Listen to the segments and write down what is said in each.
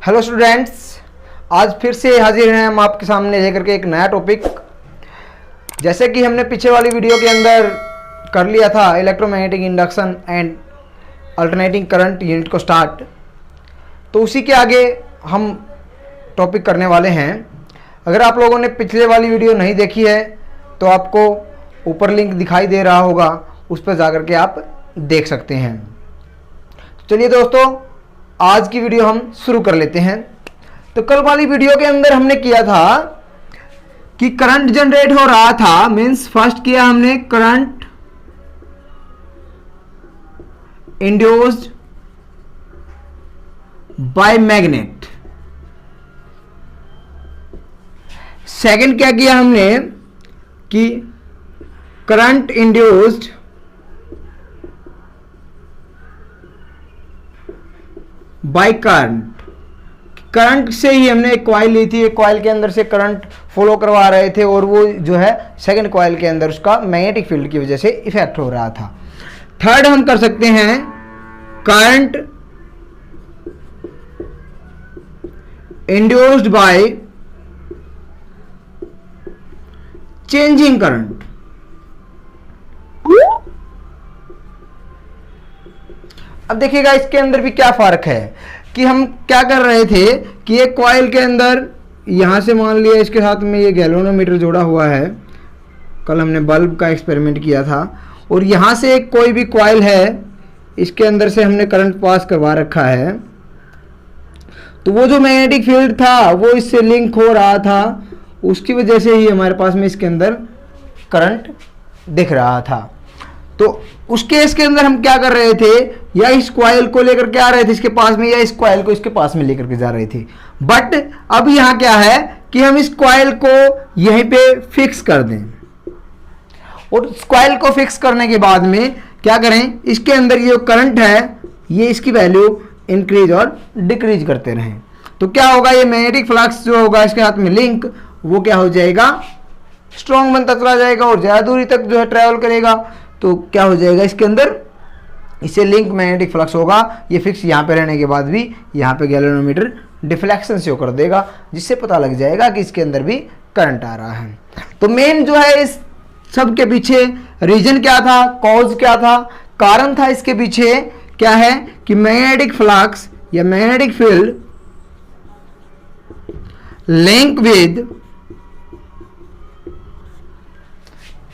Hello students, आज फिर से हाजिर हैं हम आपके सामने लेकर के एक नया टॉपिक। जैसे कि हमने पीछे वाली वीडियो के अंदर कर लिया था electromagnetic induction and alternating current unit को स्टार्ट, तो उसी के आगे हम टॉपिक करने वाले हैं। अगर आप लोगों ने पिछले वाली वीडियो नहीं देखी है तो आपको ऊपर लिंक दिखाई दे रहा होगा, उस पर जाकर के आप देख सकते हैं। चलिए दोस्तों, आज की वीडियो हम शुरू कर लेते हैं। तो कल वाली वीडियो के अंदर हमने किया था कि करंट जनरेट हो रहा था, मींस फर्स्ट किया हमने current induced by magnet. Second क्या किया हमने कि करंट इंड्यूस्ड बाय करंट से ही हमने एक कॉइल ली थी, एक कॉइल के अंदर से करंट फॉलो करवा रहे थे और वो जो है सेकंड कॉइल के अंदर उसका मैग्नेटिक फील्ड की वजह से इफेक्ट हो रहा था। थर्ड हम कर सकते हैं current induced by changing current. अब देखिएगा इसके अंदर भी क्या फर्क है कि हम क्या कर रहे थे कि एक कॉइल के अंदर यहां से मान लिया इसके साथ में ये गैल्वेनोमीटर जोड़ा हुआ है, कल हमने बल्ब का एक्सपेरिमेंट किया था, और यहां से एक कोई भी कॉइल है, इसके अंदर से हमने करंट पास करवा रखा है। तो वो जो मैग्नेटिक फील्ड था वो इससे लिंक हो रहा था, उसकी वजह से ही हमारे पास में इसके अंदर करंट दिख रहा था। तो उस केस के अंदर हम क्या कर रहे थे, या इस कॉइल को लेकर के आ रहे थे इसके पास में, या इस कॉइल को इसके पास में लेकर के जा रहे थे। बट अब यहां क्या है कि हम इस कॉइल को यहीं पे फिक्स कर दें, और इस कॉइल को फिक्स करने के बाद में क्या करें, इसके अंदर ये करंट है ये इसकी वैल्यू इंक्रीज और डिक्रीज करते रहें। तो क्या होगा, ये मैग्नेटिक फ्लक्स जो होगा इसके हाथ में लिंक, वो क्या हो जाएगा, स्ट्रॉन्ग बनता चला जाएगा और ज्यादा दूरी तक जो है ट्रेवल करेगा। तो क्या हो जाएगा, इसके अंदर इससे लिंक मैग्नेटिक फ्लक्स होगा। ये फिक्स यहाँ पे रहने के बाद भी यहाँ पे गैल्वेनोमीटर डिफ्लेक्शन शो कर देगा, जिससे पता लग जाएगा कि इसके अंदर भी करंट आ रहा है। तो मेन जो है इस सब के पीछे रीजन क्या था, कॉज क्या था, कारण था इसके पीछे क्या है कि मैग्नेटिक फ्लक्स या मैग्नेटिक फील्ड लिंक विद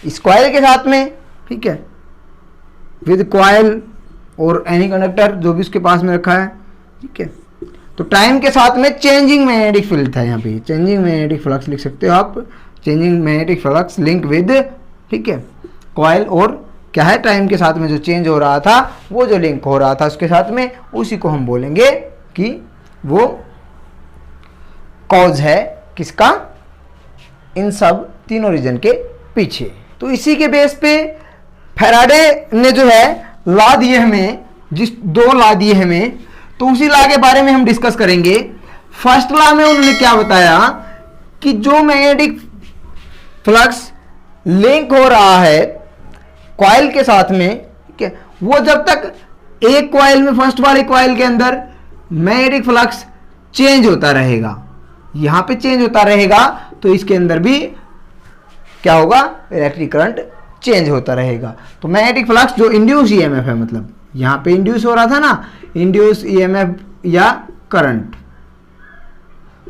इस कॉइल के साथ में, ठीक है, विद कॉइल और एनी कंडक्टर जो भी उसके पास में रखा है, ठीक है। तो टाइम के साथ में चेंजिंग मैग्नेटिक फील्ड था, यहाँ पे चेंजिंग मैग्नेटिक फ्लक्स लिख सकते हो आप, changing magnetic flux link with, ठीक है, कॉइल, और क्या है टाइम के साथ में जो चेंज हो रहा था, वो जो लिंक हो रहा था उसके साथ में, उसी को हम बोलेंगे कि वो कॉज है किसका, इन सब तीनों रीजन के पीछे। तो इसी के बेस पे फैराडे ने जो है लॉ दिए हमें, जिस दो लॉ दिए हमें, तो उसी लॉ के बारे में हम डिस्कस करेंगे। फर्स्ट लॉ में उन्होंने क्या बताया कि जो मैग्नेटिक फ्लक्स लिंक हो रहा है कॉइल के साथ में, ठीक है, वो जब तक एक कॉइल में फर्स्ट वाले कॉइल के अंदर मैग्नेटिक फ्लक्स चेंज होता रहेगा, यहां पे चेंज होता रहेगा, तो इसके अंदर भी क्या होगा, इलेक्ट्रिक करंट चेंज होता रहेगा। तो मैग्नेटिक फ्लक्स जो इंड्यूस ईएमएफ है, मतलब यहां पे इंड्यूस हो रहा था ना, इंड्यूस ईएमएफ या करंट,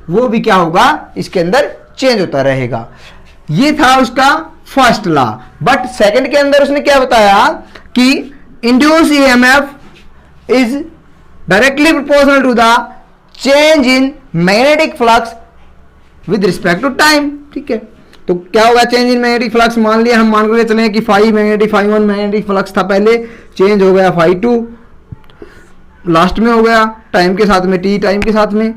वो भी क्या होगा, इसके अंदर चेंज होता रहेगा। ये था उसका फर्स्ट लॉ। बट सेकंड के अंदर उसने क्या बताया कि induce EMF is directly proportional to the change in magnetic flux with respect to time, ठीक है। तो क्या होगा, चेंज इन मैग्नेटिक फ्लक्स, मान लिया हम मान कर चले कि phi magnetic phi 1 magnetic flux था पहले, चेंज हो गया फाई 2 लास्ट में हो गया टाइम के साथ में, टी टाइम के साथ में।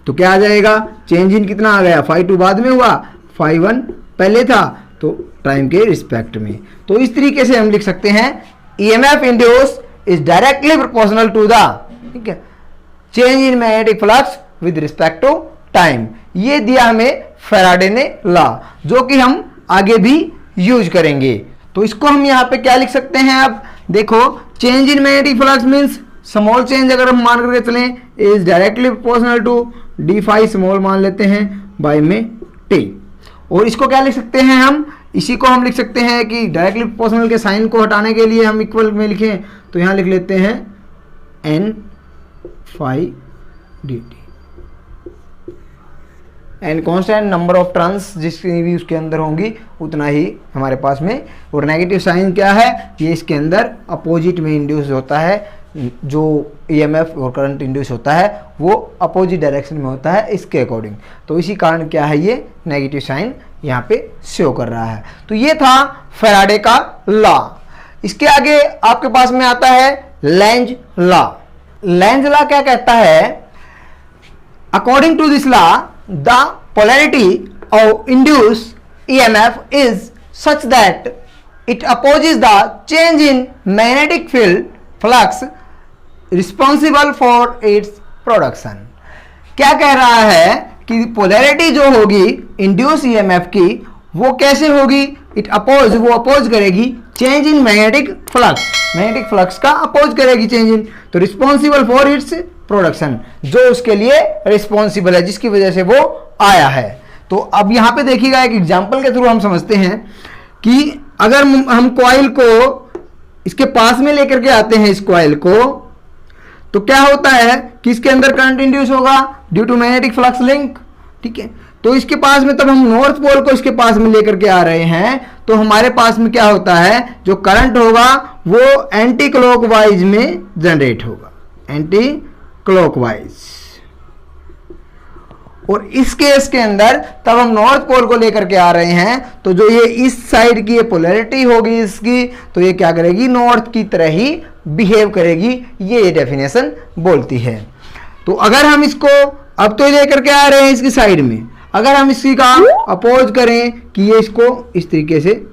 तो क्या आ जाएगा, चेंज इन कितना आ गया, फाई 2 बाद में हुआ, फाई 1 पहले था, तो टाइम के रिस्पेक्ट में। तो इस तरीके से हम लिख सकते हैं EMF induce is directly proportional to the, ठीक है, change in magnetic flux with respect to time. ये दिया हमें फैराडे ने लॉ, जो कि हम आगे भी यूज करेंगे। तो इसको हम यहाँ पे क्या लिख सकते हैं, अब देखो, change in magnetic flux means small change अगर हम मान करके चलें is directly proportional to D phi small मान लेते हैं बाय में टी। और इसको क्या लिख सकते हैं हम, इसी को हम लिख सकते हैं कि डायरेक्टली प्रोपोर्शनल के साइन को हटाने के लिए हम इक्वल में लिखें तो यहाँ लिख लेते हैं N phi D T. And constant number of turns जिसकी भी उसके अंदर होंगी उतना ही हमारे पास में। और नेगेटिव साइन क्या है, ये इसके अंदर अपोजिट में इंड्यूस होता है, जो ईएमएफ और करंट इंड्यूस होता है वो अपोजिट डायरेक्शन में होता है इसके अकॉर्डिंग। तो इसी कारण क्या है ये नेगेटिव साइन यहाँ पे शो कर रहा है। तो ये था फैराडे का लॉ। इसके आगे आपके पास में आता है लेंज लॉ। लेंज लॉ क्या कहता है, according to this law the polarity of induced EMF is such that it opposes the change in magnetic field flux responsible for its production। क्या कह रहा है कि पोलैरिटी जो होगी इंड्यूस ईएमएफ की वो कैसे होगी, वो अपोज करेगी चेंज इन मैग्नेटिक फ्लक्स का अपोज करेगी चेंज इन, तो रिस्पॉन्सिबल फॉर इट्स प्रोडक्शन, जो उसके लिए रिस्पॉन्सिबल है जिसकी वजह से वो आया है। तो अब यहां पे देखिएगा एक एग्जांपल के थ्रू हम समझते हैं कि अगर हम कॉइल को इसके पास में लेकर के आते हैं इस कॉइल को, तो क्या होता है कि इसके अंदर करंट इंड्यूस होगा due to magnetic flux link. ठीक है, तो इसके पास में तब हम नॉर्थ पोल को इसके पास में लेकर के आ रहे हैं तो हमारे पास में क्या होता है, जो करंट होगा वो एंटी क्लॉकवाइज में जनरेट होगा, एंटी क्लॉकवाइज। और इस केस के अंदर तब हम नॉर्थ पोल को लेकर के आ रहे हैं तो जो ये इस साइड की ये पोलैरिटी होगी इसकी, तो ये क्या करेगी, नॉर्थ की तरह ही बिहेव करेगी, ये डेफिनेशन बोलती है। तो अगर हम इसको अब तो लेकर के आ रहे हैं इसकी साइड में, अगर हम इसी का अपोज करें कि ये इसको इस तरीके से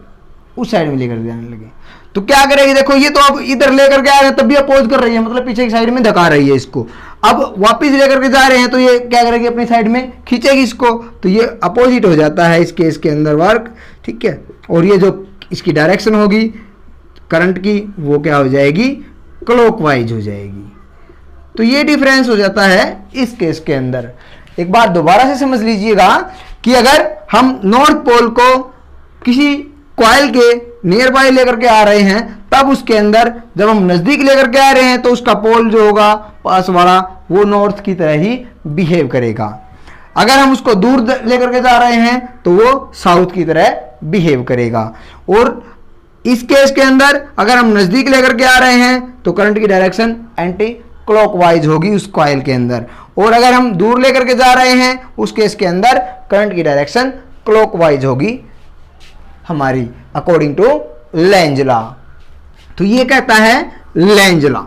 उस साइड में लेकर जाने लगे तो क्या करेगी, देखो ये तो अब इधर लेकर के आ रहे हैं तब भी अपोज कर रही है, मतलब पीछे की साइड में धका रही है इसको। अब वापस लेकर के जा रहे हैं तो ये क्या करेगी, अपनी साइड में खींचेगी इसको, तो ये अपोजिट हो जाता है इस केस के अंदर वर्क। ठीक है, और ये जो इसकी डायरेक्शन होगी करंट की वो क्या हो जाएगी, क्लॉकवाइज हो जाएगी। तो ये डिफरेंस हो जाता है इस केस के अंदर। एक बार दोबारा से समझ लीजिएगा कि अगर हम नॉर्थ पोल को किसी कॉइल के नियर बाय लेकर के आ रहे हैं तब उसके अंदर जब हम नजदीक लेकर के आ रहे हैं तो उसका पोल जो होगा पास वाला वो नॉर्थ की तरह ही बिहेव करेगा। अगर हम उसको दूर लेकर के जा रहे हैं तो वो साउथ की तरह बिहेव करेगा। और इस केस के अंदर अगर हम नजदीक लेकर के आ रहे हैं तो करंट की डायरेक्शन एंटी क्लॉकवाइज होगी उस कॉइल के अंदर, और अगर हम दूर लेकर के जा रहे हैं उस केस के अंदर करंट की डायरेक्शन क्लॉकवाइज होगी हमारी अकॉर्डिंग टू लेंज लॉ। तो ये कहता है लेंज लॉ।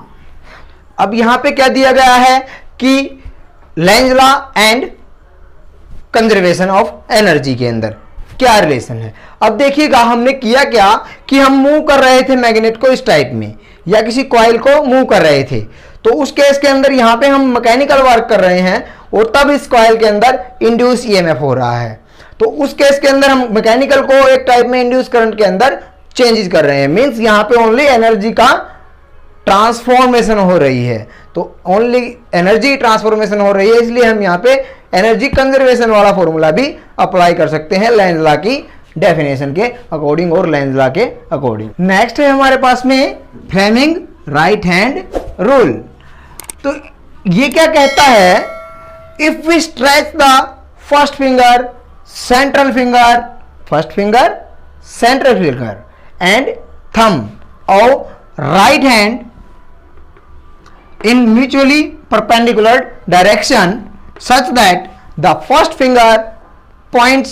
अब यहां पे क्या दिया गया है कि Lenz law and conservation of energy के अंदर क्या रिलेशन है। अब देखिएगा हमने किया क्या कि हम मूव कर रहे थे मैग्नेट को इस टाइप में या किसी कॉइल को मूव कर रहे थे, तो उस केस के अंदर यहां पे हम मैकेनिकल वर्क कर रहे हैं और तब इस कॉइल के अंदर इंड्यूस ईएमएफ हो रहा है। तो उस केस के अंदर हम मैकेनिकल को एक टाइप में इंड्यूस करंट के अंदर चेंजेस कर रहे हैं, मींस यहां पे ओनली एनर्जी का ट्रांसफॉर्मेशन हो रही है। तो ओनली एनर्जी ट्रांसफॉर्मेशन हो रही है, इसलिए हम यहां पे एनर्जी कंजर्वेशन वाला फॉर्मूला भी अप्लाई कर सकते हैं लेंज लॉ की डेफिनेशन के अकॉर्डिंग और लेंज लॉ के अकॉर्डिंग। नेक्स्ट है हमारे पास में फ्लेमिंग राइट हैंड रूल। तो ये क्या कहता है, if we stretch the first finger central finger, first finger central finger and thumb of right hand in mutually perpendicular direction such that the first finger points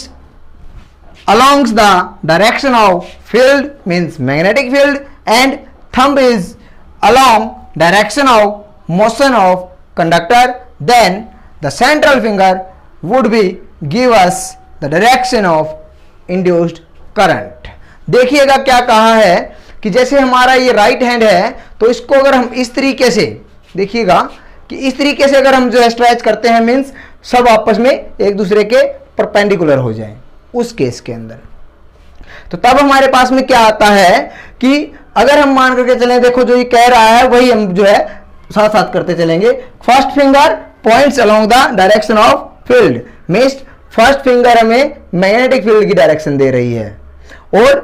along the direction of field, means magnetic field, and thumb is along direction of motion of conductor, then the central finger would be give us the direction of induced current। देखिएगा क्या कहा है कि जैसे हमारा ये right hand है तो इसको अगर हम इस तरीके से देखिएगा कि इस तरीके से अगर हम जो है स्ट्रेच करते हैं, मींस सब आपस में एक दूसरे के परपेंडिकुलर हो जाएं उस केस के अंदर, तो तब हमारे पास में क्या आता है कि अगर हम मान करके चलें, देखो जो ये कह रहा है वही हम जो है साथ साथ करते चलेंगे। First finger points along the direction of field, means first finger हमें मैग्नेटिक फील्ड की डायरेक्शन दे रही है और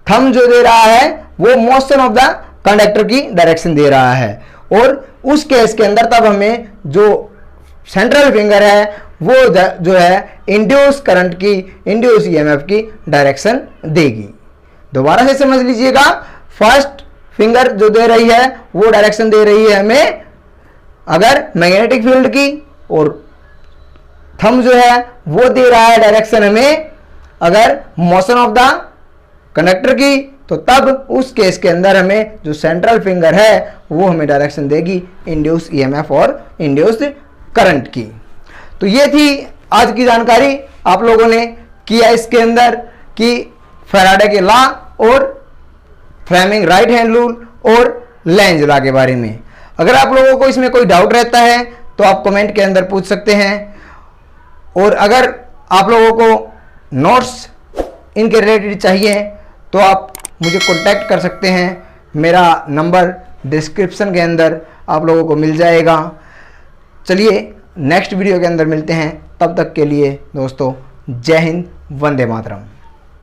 थंब जो दे रहा है वो मोशन ऑफ द कंडक्टर की डायरेक्शन दे रहा है। और उस केस के अंदर तब हमें जो सेंट्रल फिंगर है वो जो है इंड्यूस करंट की, इंड्यूस ईएमएफ की डायरेक्शन देगी। दोबारा से समझ लीजिएगा, फर्स्ट फिंगर जो दे रही है वो डायरेक्शन दे रही है हमें अगर मैग्नेटिक फील्ड की, और थंब जो है वो दे रहा है डायरेक्शन हमें अगर मोशन ऑफ द कंडक्टर की। तो तब उस केस के अंदर हमें जो सेंट्रल फिंगर है वो हमें डायरेक्शन देगी इंड्यूस ईएमएफ और इंड्यूस करंट की। तो ये थी आज की जानकारी आप लोगों ने किया इसके अंदर कि फैराडे के लॉ और फ्लेमिंग राइट हैंड रूल और लेंज लॉ के बारे में। अगर आप लोगों को इसमें कोई डाउट रहता है तो आप कमेंट के अंदर पूछ सकते हैं, और अगर आप लोगों को नोट्स इनके रिलेटेड चाहिए तो आप मुझे कांटेक्ट कर सकते हैं। मेरा नंबर डिस्क्रिप्शन के अंदर आप लोगों को मिल जाएगा। चलिए नेक्स्ट वीडियो के अंदर मिलते हैं, तब तक के लिए दोस्तों जय हिंद, वंदे मातरम।